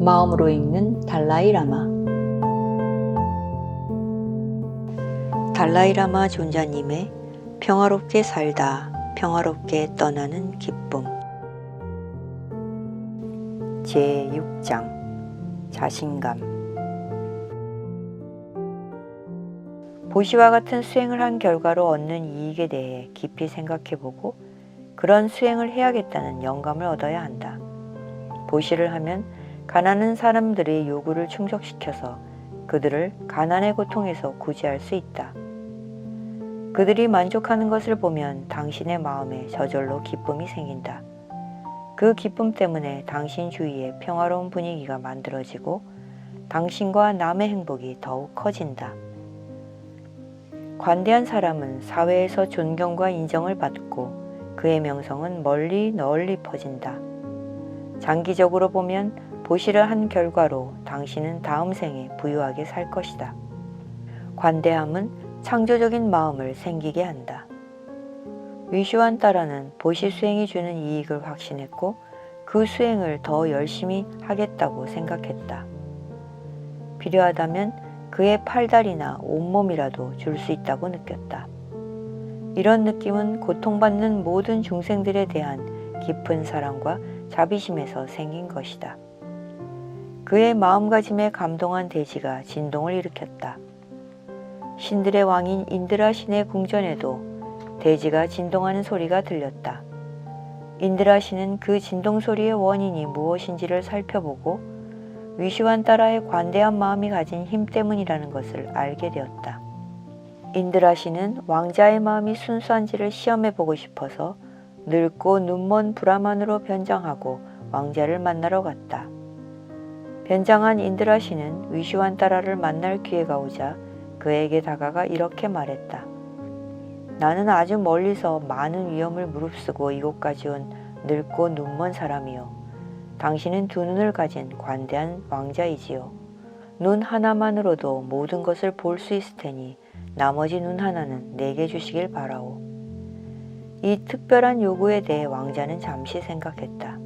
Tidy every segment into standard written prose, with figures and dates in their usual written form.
마음으로 읽는 달라이라마. 달라이라마 존자님의 평화롭게 살다 평화롭게 떠나는 기쁨. 제6장 자신감. 보시와 같은 수행을 한 결과로 얻는 이익에 대해 깊이 생각해보고 그런 수행을 해야겠다는 영감을 얻어야 한다. 보시를 하면 가난한 사람들의 요구를 충족시켜서 그들을 가난의 고통에서 구제할 수 있다. 그들이 만족하는 것을 보면 당신의 마음에 저절로 기쁨이 생긴다. 그 기쁨 때문에 당신 주위에 평화로운 분위기가 만들어지고 당신과 남의 행복이 더욱 커진다. 관대한 사람은 사회에서 존경과 인정을 받고 그의 명성은 멀리 널리 퍼진다. 장기적으로 보면 보시를 한 결과로 당신은 다음 생에 부유하게 살 것이다. 관대함은 창조적인 마음을 생기게 한다. 위슈안 따라는 보시 수행이 주는 이익을 확신했고 그 수행을 더 열심히 하겠다고 생각했다. 필요하다면 그의 팔다리나 온몸이라도 줄 수 있다고 느꼈다. 이런 느낌은 고통받는 모든 중생들에 대한 깊은 사랑과 자비심에서 생긴 것이다. 그의 마음가짐에 감동한 대지가 진동을 일으켰다. 신들의 왕인 인드라 신의 궁전에도 대지가 진동하는 소리가 들렸다. 인드라 신은 그 진동 소리의 원인이 무엇인지를 살펴보고 위슈안 따라의 관대한 마음이 가진 힘 때문이라는 것을 알게 되었다. 인드라 신은 왕자의 마음이 순수한지를 시험해보고 싶어서 늙고 눈먼 브라만으로 변장하고 왕자를 만나러 갔다. 변장한 인드라 신은 위슈안 따라를 만날 기회가 오자 그에게 다가가 이렇게 말했다. 나는 아주 멀리서 많은 위험을 무릅쓰고 이곳까지 온 늙고 눈먼 사람이요. 당신은 두 눈을 가진 관대한 왕자이지요. 눈 하나만으로도 모든 것을 볼 수 있을 테니 나머지 눈 하나는 내게 주시길 바라오. 이 특별한 요구에 대해 왕자는 잠시 생각했다.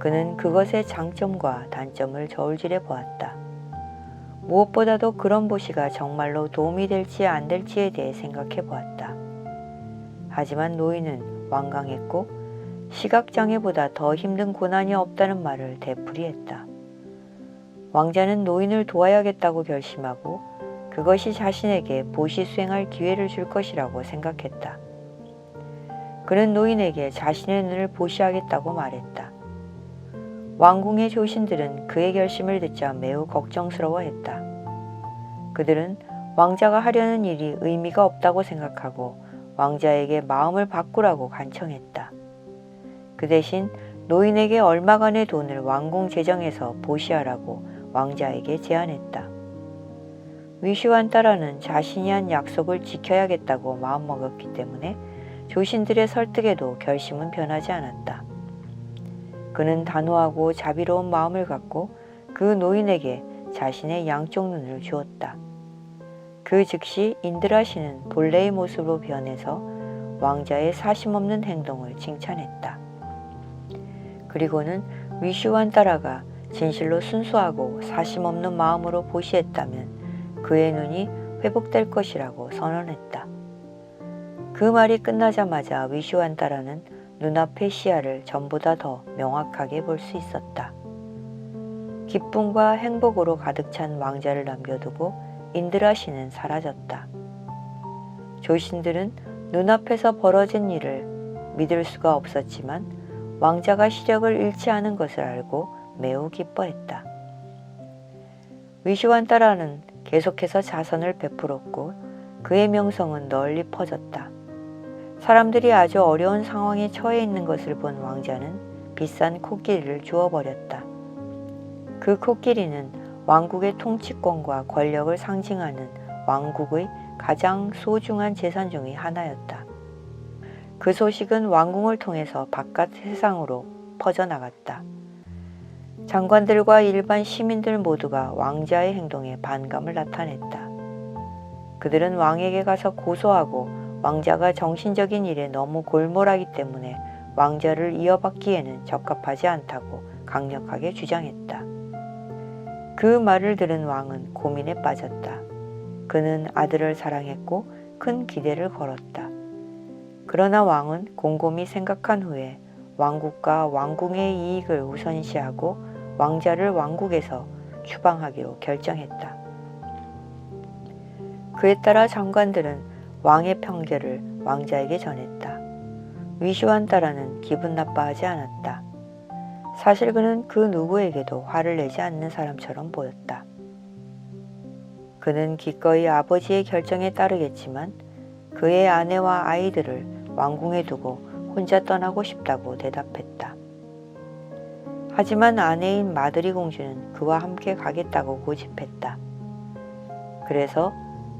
그는 그것의 장점과 단점을 저울질해 보았다. 무엇보다도 그런 보시가 정말로 도움이 될지 안 될지에 대해 생각해 보았다. 하지만 노인은 완강했고 시각장애보다 더 힘든 고난이 없다는 말을 되풀이했다. 왕자는 노인을 도와야겠다고 결심하고 그것이 자신에게 보시 수행할 기회를 줄 것이라고 생각했다. 그는 노인에게 자신의 눈을 보시하겠다고 말했다. 왕궁의 조신들은 그의 결심을 듣자 매우 걱정스러워했다. 그들은 왕자가 하려는 일이 의미가 없다고 생각하고 왕자에게 마음을 바꾸라고 간청했다. 그 대신 노인에게 얼마간의 돈을 왕궁 재정에서 보시하라고 왕자에게 제안했다. 위슈안 따라는 자신이 한 약속을 지켜야겠다고 마음먹었기 때문에 조신들의 설득에도 결심은 변하지 않았다. 그는 단호하고 자비로운 마음을 갖고 그 노인에게 자신의 양쪽 눈을 주었다. 그 즉시 인드라 신은 본래의 모습으로 변해서 왕자의 사심없는 행동을 칭찬했다. 그리고는 위슈안 따라가 진실로 순수하고 사심없는 마음으로 보시했다면 그의 눈이 회복될 것이라고 선언했다. 그 말이 끝나자마자 위슈안 따라는 눈앞의 시야를 전보다 더 명확하게 볼 수 있었다. 기쁨과 행복으로 가득 찬 왕자를 남겨두고 인드라 신은 사라졌다. 조신들은 눈앞에서 벌어진 일을 믿을 수가 없었지만 왕자가 시력을 잃지 않은 것을 알고 매우 기뻐했다. 위슈안 따라는 계속해서 자선을 베풀었고 그의 명성은 널리 퍼졌다. 사람들이 아주 어려운 상황에 처해 있는 것을 본 왕자는 비싼 코끼리를 주어버렸다. 그 코끼리는 왕국의 통치권과 권력을 상징하는 왕국의 가장 소중한 재산 중의 하나였다. 그 소식은 왕궁을 통해서 바깥 세상으로 퍼져나갔다. 장관들과 일반 시민들 모두가 왕자의 행동에 반감을 나타냈다. 그들은 왕에게 가서 고소하고 왕자가 정신적인 일에 너무 골몰하기 때문에 왕자를 이어받기에는 적합하지 않다고 강력하게 주장했다. 그 말을 들은 왕은 고민에 빠졌다. 그는 아들을 사랑했고 큰 기대를 걸었다. 그러나 왕은 곰곰이 생각한 후에 왕국과 왕궁의 이익을 우선시하고 왕자를 왕국에서 추방하기로 결정했다. 그에 따라 장관들은 왕의 편결을 왕자에게 전했다. 위슈안따라는 기분 나빠하지 않았다. 사실 그는 그 누구에게도 화를 내지 않는 사람처럼 보였다. 그는 기꺼이 아버지의 결정에 따르겠지만 그의 아내와 아이들을 왕궁에 두고 혼자 떠나고 싶다고 대답했다. 하지만 아내인 마드리 공주는 그와 함께 가겠다고 고집했다. 그래서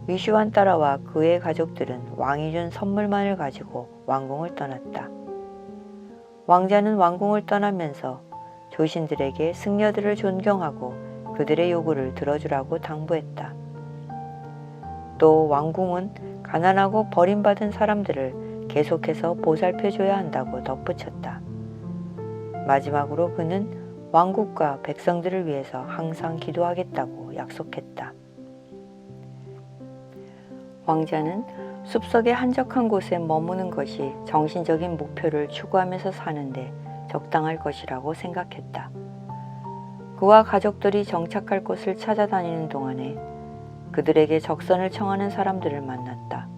위슈안따라와 그의 가족들은 왕이 준 선물만을 가지고 왕궁을 떠났다. 왕자는 왕궁을 떠나면서 조신들에게 승려들을 존경하고 그들의 요구를 들어주라고 당부했다. 또 왕궁은 가난하고 버림받은 사람들을 계속해서 보살펴줘야 한다고 덧붙였다. 마지막으로 그는 왕국과 백성들을 위해서 항상 기도하겠다고 약속했다. 왕자는 숲속의 한적한 곳에 머무는 것이 정신적인 목표를 추구하면서 사는데 적당할 것이라고 생각했다. 그와 가족들이 정착할 곳을 찾아다니는 동안에 그들에게 적선을 청하는 사람들을 만났다.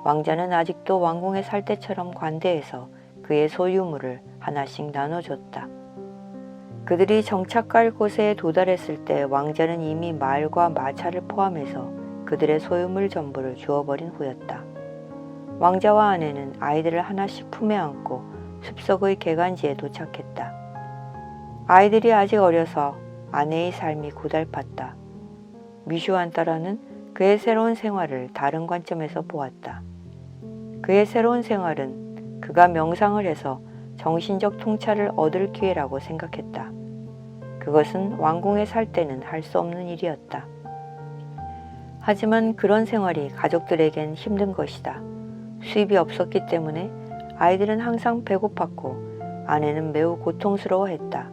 왕자는 아직도 왕궁에 살 때처럼 관대해서 그의 소유물을 하나씩 나눠줬다. 그들이 정착할 곳에 도달했을 때 왕자는 이미 말과 마차를 포함해서 그들의 소유물 전부를 주어버린 후였다. 왕자와 아내는 아이들을 하나씩 품에 안고 숲속의 개간지에 도착했다. 아이들이 아직 어려서 아내의 삶이 고달팠다. 위슈안따라는 그의 새로운 생활을 다른 관점에서 보았다. 그의 새로운 생활은 그가 명상을 해서 정신적 통찰을 얻을 기회라고 생각했다. 그것은 왕궁에 살 때는 할 수 없는 일이었다. 하지만 그런 생활이 가족들에겐 힘든 것이다. 수입이 없었기 때문에 아이들은 항상 배고팠고 아내는 매우 고통스러워했다.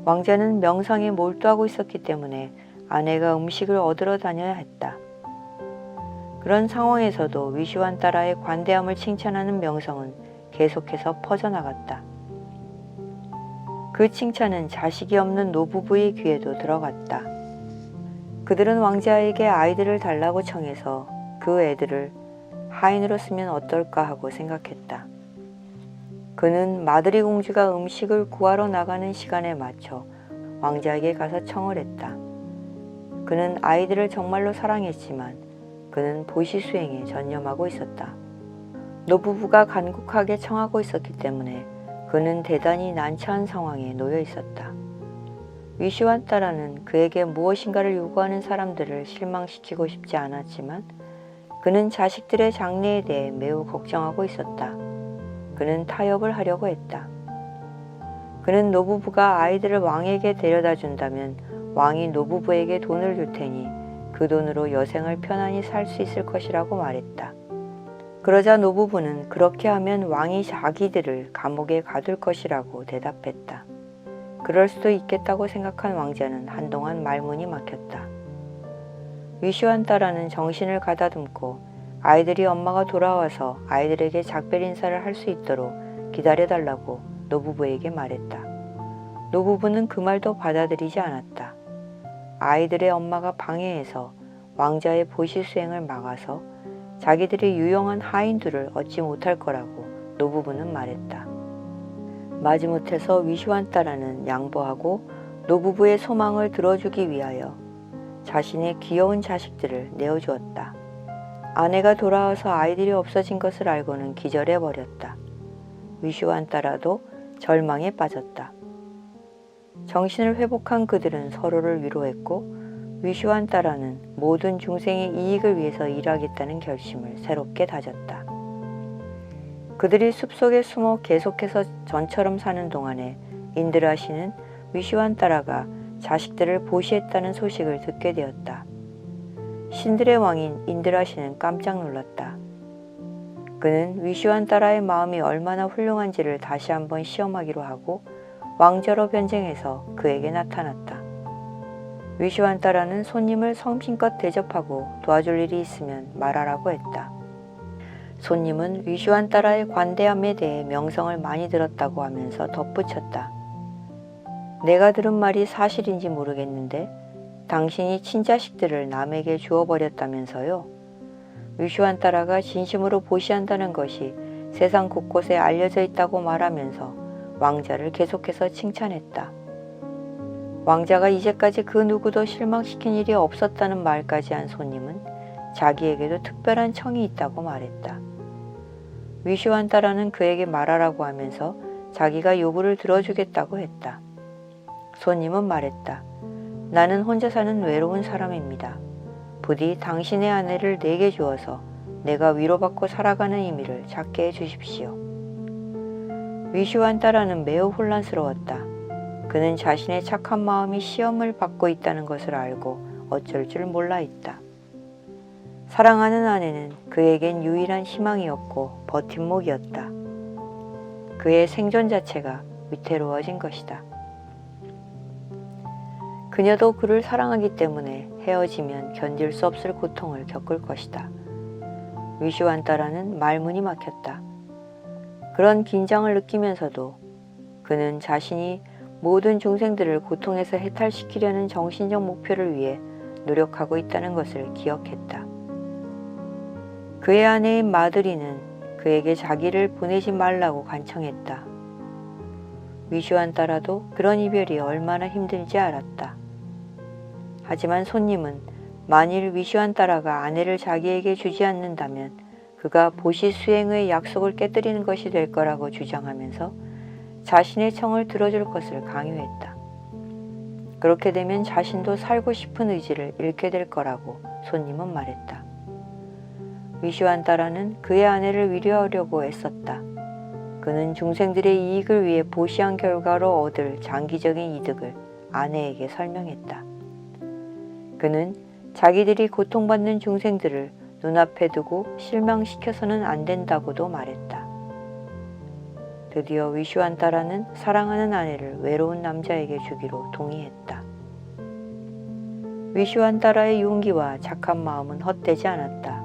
왕자는 명상에 몰두하고 있었기 때문에 아내가 음식을 얻으러 다녀야 했다. 그런 상황에서도 위슈안따라의 관대함을 칭찬하는 명성은 계속해서 퍼져나갔다. 그 칭찬은 자식이 없는 노부부의 귀에도 들어갔다. 그들은 왕자에게 아이들을 달라고 청해서 그 애들을 하인으로 쓰면 어떨까 하고 생각했다. 그는 마드리 공주가 음식을 구하러 나가는 시간에 맞춰 왕자에게 가서 청을 했다. 그는 아이들을 정말로 사랑했지만 그는 보시 수행에 전념하고 있었다. 노부부가 간곡하게 청하고 있었기 때문에 그는 대단히 난처한 상황에 놓여 있었다. 위슈안따라는 그에게 무엇인가를 요구하는 사람들을 실망시키고 싶지 않았지만 그는 자식들의 장래에 대해 매우 걱정하고 있었다. 그는 타협을 하려고 했다. 그는 노부부가 아이들을 왕에게 데려다 준다면 왕이 노부부에게 돈을 줄 테니 그 돈으로 여생을 편안히 살 수 있을 것이라고 말했다. 그러자 노부부는 그렇게 하면 왕이 자기들을 감옥에 가둘 것이라고 대답했다. 그럴 수도 있겠다고 생각한 왕자는 한동안 말문이 막혔다. 위슈안따라는 정신을 가다듬고 아이들이 엄마가 돌아와서 아이들에게 작별 인사를 할 수 있도록 기다려달라고 노부부에게 말했다. 노부부는 그 말도 받아들이지 않았다. 아이들의 엄마가 방해해서 왕자의 보시 수행을 막아서 자기들이 유용한 하인들을 얻지 못할 거라고 노부부는 말했다. 마지못해서 위슈안따라는 양보하고 노부부의 소망을 들어주기 위하여 자신의 귀여운 자식들을 내어주었다. 아내가 돌아와서 아이들이 없어진 것을 알고는 기절해버렸다. 위슈안따라도 절망에 빠졌다. 정신을 회복한 그들은 서로를 위로했고 위슈안따라는 모든 중생의 이익을 위해서 일하겠다는 결심을 새롭게 다졌다. 그들이 숲속에 숨어 계속해서 전처럼 사는 동안에 인드라시는 위슈안따라가 자식들을 보시했다는 소식을 듣게 되었다. 신들의 왕인 인드라시는 깜짝 놀랐다. 그는 위슈안따라의 마음이 얼마나 훌륭한지를 다시 한번 시험하기로 하고 왕자로 변쟁해서 그에게 나타났다. 위슈안따라는 손님을 성심껏 대접하고 도와줄 일이 있으면 말하라고 했다. 손님은 위슈안따라의 관대함에 대해 명성을 많이 들었다고 하면서 덧붙였다. 내가 들은 말이 사실인지 모르겠는데 당신이 친자식들을 남에게 주어버렸다면서요? 위슈안따라가 진심으로 보시한다는 것이 세상 곳곳에 알려져 있다고 말하면서 왕자를 계속해서 칭찬했다. 왕자가 이제까지 그 누구도 실망시킨 일이 없었다는 말까지 한 손님은 자기에게도 특별한 청이 있다고 말했다. 위슈안따라는 그에게 말하라고 하면서 자기가 요구를 들어주겠다고 했다. 손님은 말했다. 나는 혼자 사는 외로운 사람입니다. 부디 당신의 아내를 내게 주어서 내가 위로받고 살아가는 의미를 찾게 해주십시오. 위슈안따라는 매우 혼란스러웠다. 그는 자신의 착한 마음이 시험을 받고 있다는 것을 알고 어쩔 줄 몰라 있다. 사랑하는 아내는 그에겐 유일한 희망이었고 버팀목이었다. 그의 생존 자체가 위태로워진 것이다. 그녀도 그를 사랑하기 때문에 헤어지면 견딜 수 없을 고통을 겪을 것이다. 위슈안따라는 말문이 막혔다. 그런 긴장을 느끼면서도 그는 자신이 모든 중생들을 고통에서 해탈시키려는 정신적 목표를 위해 노력하고 있다는 것을 기억했다. 그의 아내인 마드리는 그에게 자기를 보내지 말라고 간청했다. 위슈안따라도 그런 이별이 얼마나 힘들지 알았다. 하지만 손님은 만일 위슈안따라가 아내를 자기에게 주지 않는다면 그가 보시 수행의 약속을 깨뜨리는 것이 될 거라고 주장하면서 자신의 청을 들어줄 것을 강요했다. 그렇게 되면 자신도 살고 싶은 의지를 잃게 될 거라고 손님은 말했다. 위슈안따라는 그의 아내를 위로하려고 애썼다. 그는 중생들의 이익을 위해 보시한 결과로 얻을 장기적인 이득을 아내에게 설명했다. 그는 자기들이 고통받는 중생들을 눈앞에 두고 실망시켜서는 안 된다고도 말했다. 드디어 위슈안따라는 사랑하는 아내를 외로운 남자에게 주기로 동의했다. 위슈안따라의 용기와 착한 마음은 헛되지 않았다.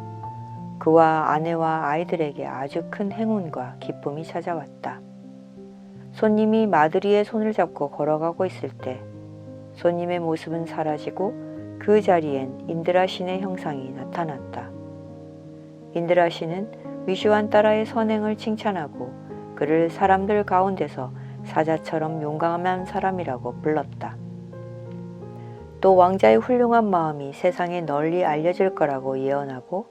그와 아내와 아이들에게 아주 큰 행운과 기쁨이 찾아왔다. 손님이 마드리의 손을 잡고 걸어가고 있을 때 손님의 모습은 사라지고 그 자리엔 인드라 신의 형상이 나타났다. 인드라 신은 위슈안따라의 선행을 칭찬하고 그를 사람들 가운데서 사자처럼 용감한 사람이라고 불렀다. 또 왕자의 훌륭한 마음이 세상에 널리 알려질 거라고 예언하고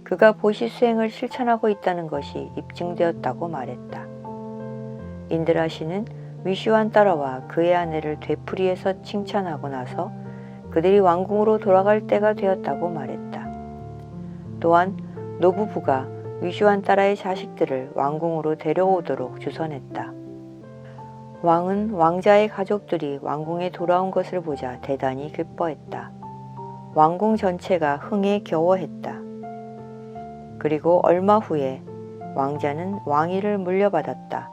그가 보시 수행을 실천하고 있다는 것이 입증되었다고 말했다. 인드라 신은 위슈안따라와 그의 아내를 되풀이해서 칭찬하고 나서 그들이 왕궁으로 돌아갈 때가 되었다고 말했다. 또한 노부부가 위슈안따라의 자식들을 왕궁으로 데려오도록 주선했다. 왕은 왕자의 가족들이 왕궁에 돌아온 것을 보자 대단히 기뻐했다. 왕궁 전체가 흥에 겨워했다. 그리고 얼마 후에 왕자는 왕위를 물려받았다.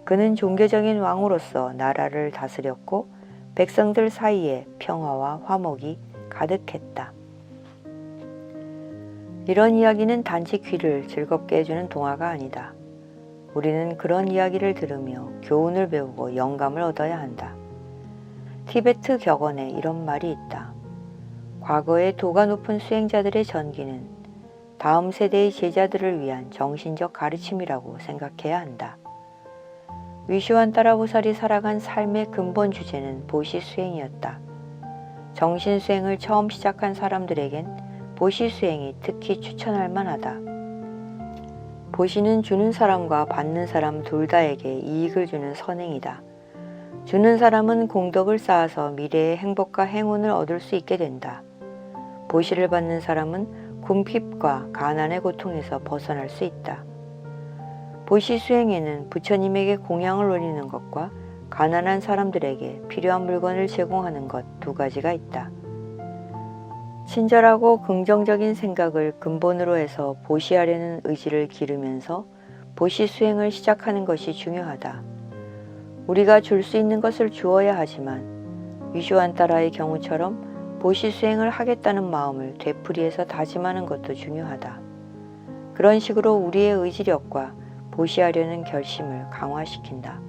그는 종교적인 왕으로서 나라를 다스렸고 백성들 사이에 평화와 화목이 가득했다. 이런 이야기는 단지 귀를 즐겁게 해주는 동화가 아니다. 우리는 그런 이야기를 들으며 교훈을 배우고 영감을 얻어야 한다. 티베트 격언에 이런 말이 있다. 과거의 도가 높은 수행자들의 전기는 다음 세대의 제자들을 위한 정신적 가르침이라고 생각해야 한다. 위슈안따라 보살이 살아간 삶의 근본 주제는 보시 수행이었다. 정신 수행을 처음 시작한 사람들에겐 보시 수행이 특히 추천할 만하다. 보시는 주는 사람과 받는 사람 둘 다에게 이익을 주는 선행이다. 주는 사람은 공덕을 쌓아서 미래의 행복과 행운을 얻을 수 있게 된다. 보시를 받는 사람은 궁핍과 가난의 고통에서 벗어날 수 있다. 보시 수행에는 부처님에게 공양을 올리는 것과 가난한 사람들에게 필요한 물건을 제공하는 것 두 가지가 있다. 친절하고 긍정적인 생각을 근본으로 해서 보시하려는 의지를 기르면서 보시 수행을 시작하는 것이 중요하다. 우리가 줄 수 있는 것을 주어야 하지만 위조한 딸아의 경우처럼 보시 수행을 하겠다는 마음을 되풀이해서 다짐하는 것도 중요하다. 그런 식으로 우리의 의지력과 보시하려는 결심을 강화시킨다.